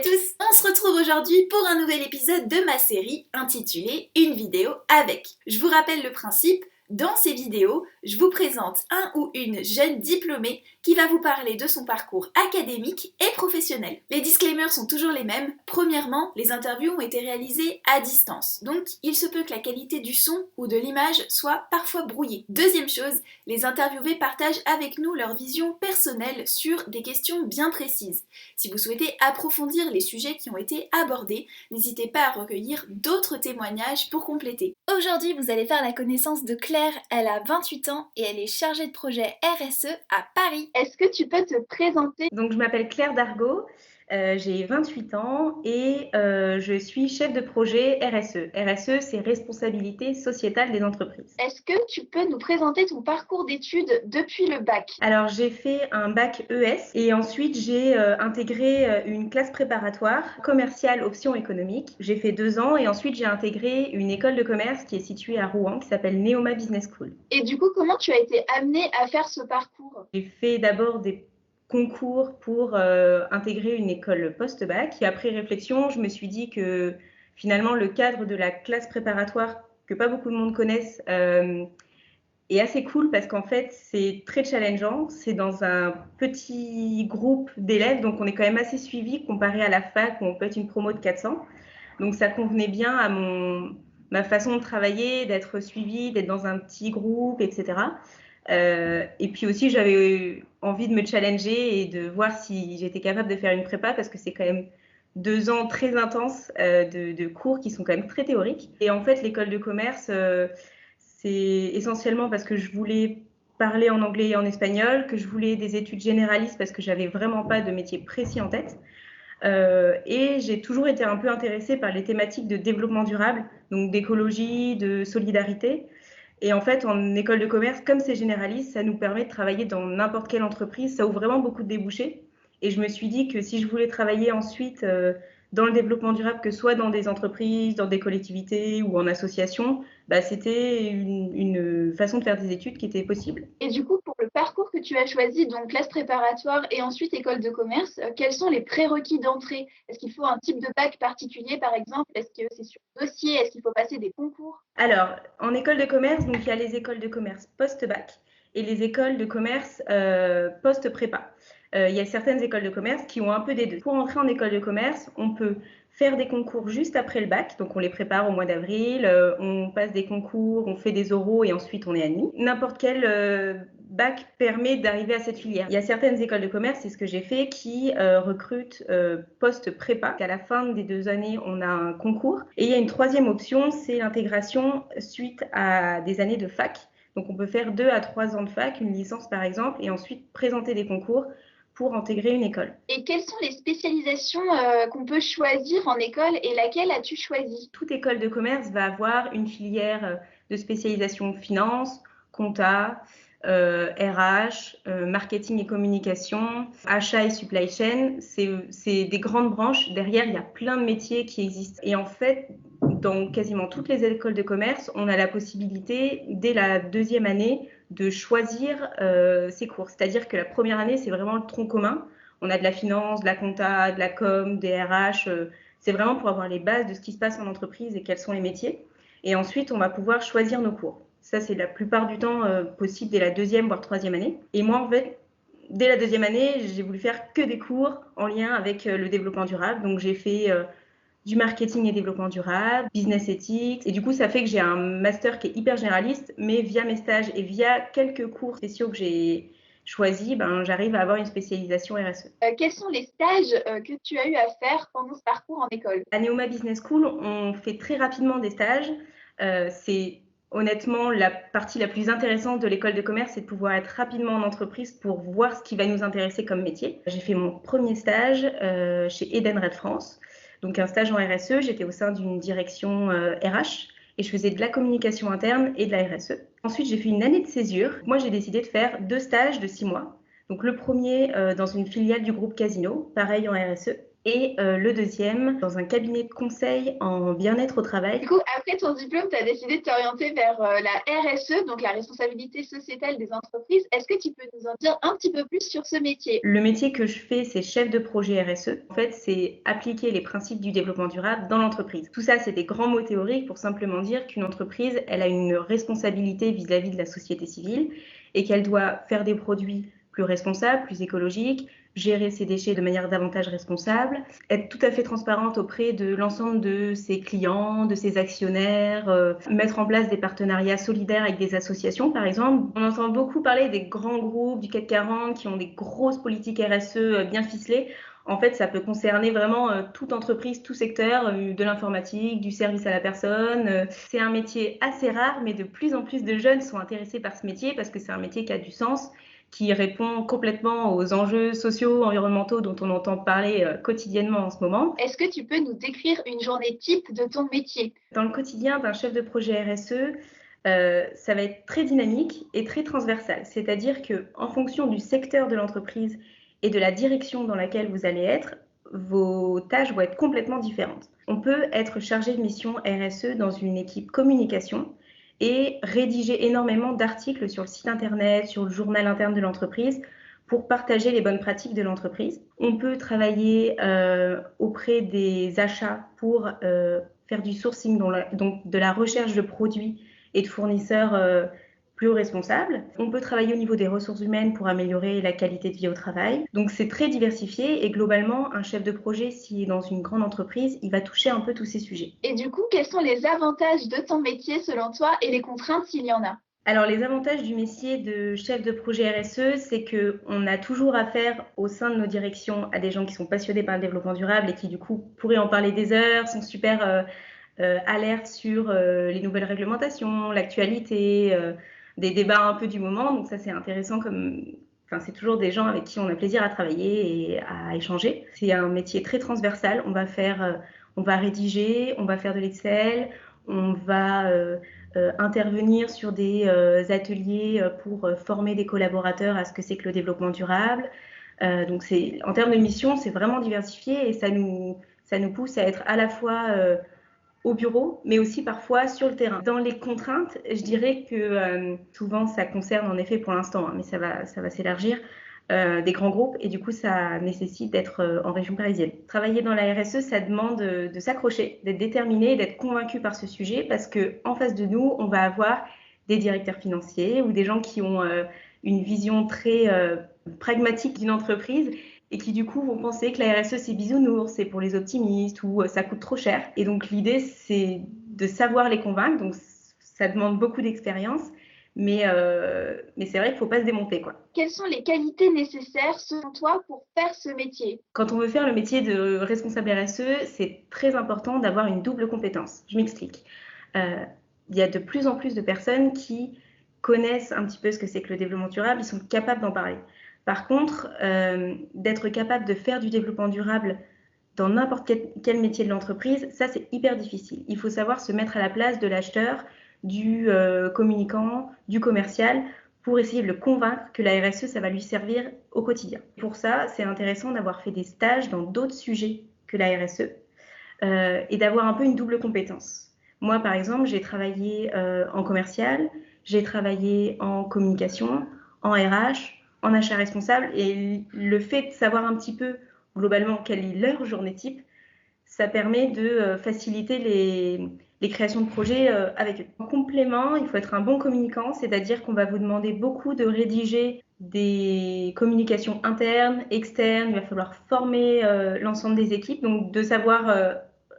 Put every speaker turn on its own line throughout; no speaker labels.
tous, on se retrouve aujourd'hui pour un nouvel épisode de ma série intitulée Une vidéo avec. Je vous rappelle le principe, dans ces vidéos, je vous présente un ou une jeune diplômée qui va vous parler de son parcours académique et professionnel. Les disclaimers sont toujours les mêmes. Premièrement, les interviews ont été réalisées à distance, donc il se peut que la qualité du son ou de l'image soit parfois brouillée. Deuxième chose, les interviewés partagent avec nous leur vision personnelle sur des questions bien précises. Si vous souhaitez approfondir les sujets qui ont été abordés, n'hésitez pas à recueillir d'autres témoignages pour compléter. Aujourd'hui, vous allez faire la connaissance de Claire. Elle a 28 ans et elle est chargée de projet RSE à Paris.
Est-ce que tu peux te présenter?
Donc, je m'appelle Claire Dargaud, j'ai 28 ans et je suis chef de projet RSE. RSE, c'est responsabilité sociétale des entreprises.
Est-ce que tu peux nous présenter ton parcours d'études depuis le bac?
Alors, j'ai fait un bac ES et ensuite j'ai intégré une classe préparatoire commerciale option économique. J'ai fait 2 ans et ensuite j'ai intégré une école de commerce qui est située à Rouen qui s'appelle Neoma Business School.
Et du coup, comment tu as été amenée à faire ce parcours?
J'ai fait d'abord des concours pour intégrer une école post-bac. Et après réflexion, je me suis dit que finalement, le cadre de la classe préparatoire, que pas beaucoup de monde connaissent, est assez cool parce qu'en fait, c'est très challengeant. C'est dans un petit groupe d'élèves, donc on est quand même assez suivi comparé à la fac où on peut être une promo de 400. Donc ça convenait bien à ma façon de travailler, d'être suivie, d'être dans un petit groupe, etc. Et puis aussi, j'avais envie de me challenger et de voir si j'étais capable de faire une prépa parce que c'est quand même 2 ans très intenses de cours qui sont quand même très théoriques. Et en fait, l'école de commerce, c'est essentiellement parce que je voulais parler en anglais et en espagnol, que je voulais des études généralistes parce que j'avais vraiment pas de métier précis en tête. Et j'ai toujours été un peu intéressée par les thématiques de développement durable, donc d'écologie, de solidarité. Et en fait, en école de commerce, comme c'est généraliste, ça nous permet de travailler dans n'importe quelle entreprise. Ça ouvre vraiment beaucoup de débouchés. Et je me suis dit que si je voulais travailler ensuite dans le développement durable, que ce soit dans des entreprises, dans des collectivités ou en association, c'était une façon de faire des études qui était possible.
Et du coup, pour le parcours que tu as choisi, donc classe préparatoire et ensuite école de commerce, quels sont les prérequis d'entrée? Est-ce qu'il faut un type de bac particulier, par exemple? Est-ce que c'est sur dossier? Est-ce qu'il faut passer des concours?
Alors, en école de commerce, donc il y a les écoles de commerce post-bac et les écoles de commerce post-prépa. Il y a certaines écoles de commerce qui ont un peu des deux. Pour entrer en école de commerce, on peut faire des concours juste après le bac, donc on les prépare au mois d'avril, on passe des concours, on fait des oraux et ensuite on est admis. N'importe quel bac permet d'arriver à cette filière. Il y a certaines écoles de commerce, c'est ce que j'ai fait, qui recrutent post-prépa. À la fin des 2 années, on a un concours. Et il y a une troisième option, c'est l'intégration suite à des années de fac. Donc on peut faire 2 à 3 ans de fac, une licence par exemple, et ensuite présenter des concours pour intégrer une école.
Et quelles sont les spécialisations qu'on peut choisir en école et laquelle as-tu choisi?
Toute école de commerce va avoir une filière de spécialisation finance, compta, RH, marketing et communication, achat et supply chain. C'est des grandes branches. Derrière, il y a plein de métiers qui existent. Et en fait, dans quasiment toutes les écoles de commerce, on a la possibilité, dès la 2e année, de choisir ses cours. C'est-à-dire que la première année, c'est vraiment le tronc commun. On a de la finance, de la compta, de la com, des RH. C'est vraiment pour avoir les bases de ce qui se passe en entreprise et quels sont les métiers. Et ensuite, on va pouvoir choisir nos cours. Ça, c'est la plupart du temps possible dès la 2e voire 3e année. Et moi, en fait, dès la 2e année, j'ai voulu faire que des cours en lien avec le développement durable. Donc, j'ai fait du marketing et développement durable, business ethics. Et du coup, ça fait que j'ai un master qui est hyper généraliste, mais via mes stages et via quelques cours spéciaux que j'ai choisis, j'arrive à avoir une spécialisation RSE.
Quels sont les stages que tu as eu à faire pendant ce parcours en école?
À Neoma Business School, on fait très rapidement des stages. C'est honnêtement la partie la plus intéressante de l'école de commerce, c'est de pouvoir être rapidement en entreprise pour voir ce qui va nous intéresser comme métier. J'ai fait mon premier stage chez Edenred France, donc un stage en RSE. J'étais au sein d'une direction RH et je faisais de la communication interne et de la RSE. Ensuite, j'ai fait une année de césure. Moi, j'ai décidé de faire 2 stages de 6 mois. Donc le premier dans une filiale du groupe Casino, pareil en RSE. Et le deuxième, dans un cabinet de conseil en bien-être au travail.
Du coup, après ton diplôme, tu as décidé de t'orienter vers la RSE, donc la responsabilité sociétale des entreprises. Est-ce que tu peux nous en dire un petit peu plus sur ce métier?
Le métier que je fais, c'est chef de projet RSE. En fait, c'est appliquer les principes du développement durable dans l'entreprise. Tout ça, c'est des grands mots théoriques pour simplement dire qu'une entreprise, elle a une responsabilité vis-à-vis de la société civile et qu'elle doit faire des produits plus responsables, plus écologiques, gérer ses déchets de manière davantage responsable, être tout à fait transparente auprès de l'ensemble de ses clients, de ses actionnaires, mettre en place des partenariats solidaires avec des associations, par exemple. On entend beaucoup parler des grands groupes du CAC 40 qui ont des grosses politiques RSE bien ficelées. En fait, ça peut concerner vraiment toute entreprise, tout secteur, de l'informatique, du service à la personne. C'est un métier assez rare, mais de plus en plus de jeunes sont intéressés par ce métier parce que c'est un métier qui a du sens, qui répond complètement aux enjeux sociaux, environnementaux dont on entend parler quotidiennement en ce moment.
Est-ce que tu peux nous décrire une journée type de ton métier?
Dans le quotidien d'un chef de projet RSE, ça va être très dynamique et très transversal. C'est-à-dire qu'en fonction du secteur de l'entreprise et de la direction dans laquelle vous allez être, vos tâches vont être complètement différentes. On peut être chargé de mission RSE dans une équipe communication et rédiger énormément d'articles sur le site internet, sur le journal interne de l'entreprise pour partager les bonnes pratiques de l'entreprise. On peut travailler auprès des achats pour faire du sourcing, donc de la recherche de produits et de fournisseurs plus responsables. On peut travailler au niveau des ressources humaines pour améliorer la qualité de vie au travail. Donc c'est très diversifié et globalement, un chef de projet, s'il est dans une grande entreprise, il va toucher un peu tous ces sujets.
Et du coup, quels sont les avantages de ton métier selon toi et les contraintes s'il y en a?
Alors, les avantages du métier de chef de projet RSE, c'est qu'on a toujours affaire au sein de nos directions à des gens qui sont passionnés par le développement durable et qui, du coup, pourraient en parler des heures, sont super alertes sur les nouvelles réglementations, l'actualité, des débats un peu du moment. Donc ça, c'est intéressant Enfin, c'est toujours des gens avec qui on a plaisir à travailler et à échanger. C'est un métier très transversal. On va rédiger, on va faire de l'Excel, on va intervenir sur des ateliers pour former des collaborateurs à ce que c'est que le développement durable. Donc en termes de mission, c'est vraiment diversifié et ça nous pousse à être à la fois au bureau, mais aussi parfois sur le terrain. Dans les contraintes, je dirais que souvent ça concerne en effet pour l'instant, mais ça va s'élargir, des grands groupes et du coup ça nécessite d'être en région parisienne. Travailler dans la RSE, ça demande de s'accrocher, d'être déterminé, d'être convaincu par ce sujet parce qu'en face de nous, on va avoir des directeurs financiers ou des gens qui ont une vision très pragmatique d'une entreprise et qui du coup vont penser que la RSE c'est bisounours, c'est pour les optimistes ou ça coûte trop cher. Et donc l'idée c'est de savoir les convaincre, donc ça demande beaucoup d'expérience, mais c'est vrai qu'il ne faut pas se démonter, quoi.
Quelles sont les qualités nécessaires selon toi pour faire ce métier?
Quand on veut faire le métier de responsable RSE, c'est très important d'avoir une double compétence. Je m'explique. Il y a de plus en plus de personnes qui connaissent un petit peu ce que c'est que le développement durable, ils sont capables d'en parler. Par contre, d'être capable de faire du développement durable dans n'importe quel métier de l'entreprise, ça c'est hyper difficile. Il faut savoir se mettre à la place de l'acheteur, du communicant, du commercial, pour essayer de le convaincre que la RSE, ça va lui servir au quotidien. Pour ça, c'est intéressant d'avoir fait des stages dans d'autres sujets que la RSE et d'avoir un peu une double compétence. Moi, par exemple, j'ai travaillé en commercial, j'ai travaillé en communication, en RH, en achat responsable, et le fait de savoir un petit peu globalement quelle est leur journée type, ça permet de faciliter les créations de projets avec eux. En complément, il faut être un bon communicant, c'est-à-dire qu'on va vous demander beaucoup de rédiger des communications internes, externes, il va falloir former l'ensemble des équipes, donc de savoir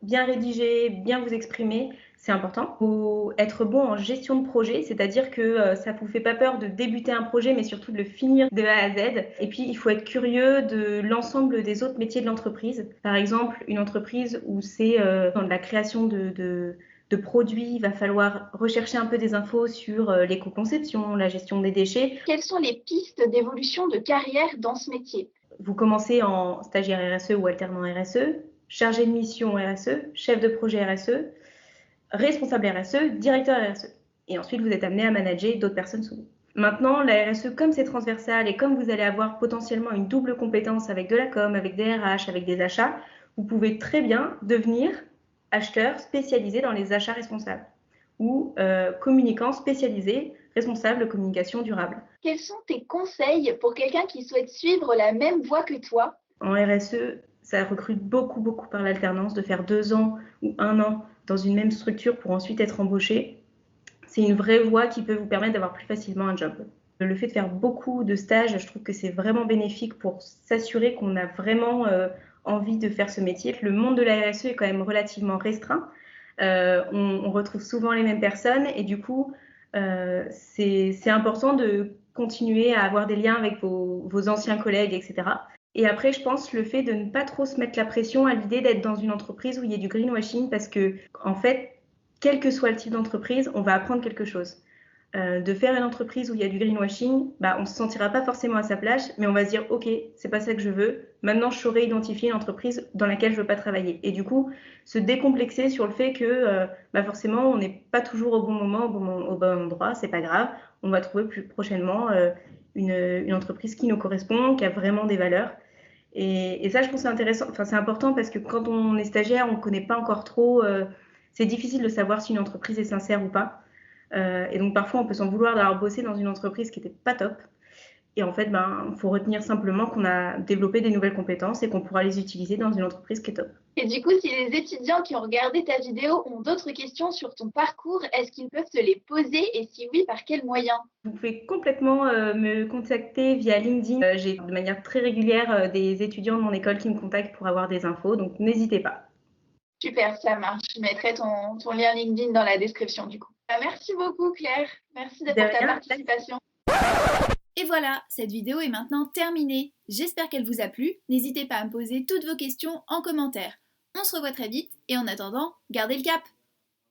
bien rédiger, bien vous exprimer, c'est important. Il faut être bon en gestion de projet, c'est-à-dire que ça ne vous fait pas peur de débuter un projet, mais surtout de le finir de A à Z. Et puis, il faut être curieux de l'ensemble des autres métiers de l'entreprise. Par exemple, une entreprise où c'est dans la création de produits, il va falloir rechercher un peu des infos sur l'éco-conception, la gestion des déchets.
Quelles sont les pistes d'évolution de carrière dans ce métier?
Vous commencez en stagiaire RSE ou alternant RSE, chargé de mission RSE, chef de projet RSE, responsable RSE, directeur RSE. Et ensuite, vous êtes amené à manager d'autres personnes sous vous. Maintenant, la RSE, comme c'est transversal et comme vous allez avoir potentiellement une double compétence avec de la com, avec des RH, avec des achats, vous pouvez très bien devenir acheteur spécialisé dans les achats responsables ou communicant spécialisé responsable de communication durable.
Quels sont tes conseils pour quelqu'un qui souhaite suivre la même voie que toi?
En RSE, ça recrute beaucoup par l'alternance, de faire 2 ans ou 1 an dans une même structure pour ensuite être embauché. C'est une vraie voie qui peut vous permettre d'avoir plus facilement un job. Le fait de faire beaucoup de stages, je trouve que c'est vraiment bénéfique pour s'assurer qu'on a vraiment envie de faire ce métier. Le monde de la RSE est quand même relativement restreint. On retrouve souvent les mêmes personnes et du coup, c'est important de continuer à avoir des liens avec vos anciens collègues, etc. Et après, je pense le fait de ne pas trop se mettre la pression à l'idée d'être dans une entreprise où il y a du greenwashing parce que, en fait, quel que soit le type d'entreprise, on va apprendre quelque chose. De faire une entreprise où il y a du greenwashing, on ne se sentira pas forcément à sa place, mais on va se dire, ok, c'est pas ça que je veux. Maintenant, je saurais identifier une entreprise dans laquelle je veux pas travailler. Et du coup, se décomplexer sur le fait que forcément, on n'est pas toujours au bon moment, au bon endroit, c'est pas grave. On va trouver plus prochainement une entreprise qui nous correspond, qui a vraiment des valeurs. Et ça, je pense que c'est intéressant, enfin c'est important parce que quand on est stagiaire, on ne connaît pas encore trop, c'est difficile de savoir si une entreprise est sincère ou pas. Et donc parfois, on peut s'en vouloir d'avoir bossé dans une entreprise qui n'était pas top. Et en fait, faut retenir simplement qu'on a développé des nouvelles compétences et qu'on pourra les utiliser dans une entreprise qui est top.
Et du coup, si les étudiants qui ont regardé ta vidéo ont d'autres questions sur ton parcours, est-ce qu'ils peuvent te les poser et si oui, par quels moyens?
Vous pouvez complètement me contacter via LinkedIn. J'ai de manière très régulière des étudiants de mon école qui me contactent pour avoir des infos, donc n'hésitez pas.
Super, ça marche. Je mettrai ton lien LinkedIn dans la description du coup. Merci beaucoup Claire. Merci pour ta participation.
Et voilà, cette vidéo est maintenant terminée. J'espère qu'elle vous a plu. N'hésitez pas à me poser toutes vos questions en commentaire. On se revoit très vite et en attendant, gardez le cap!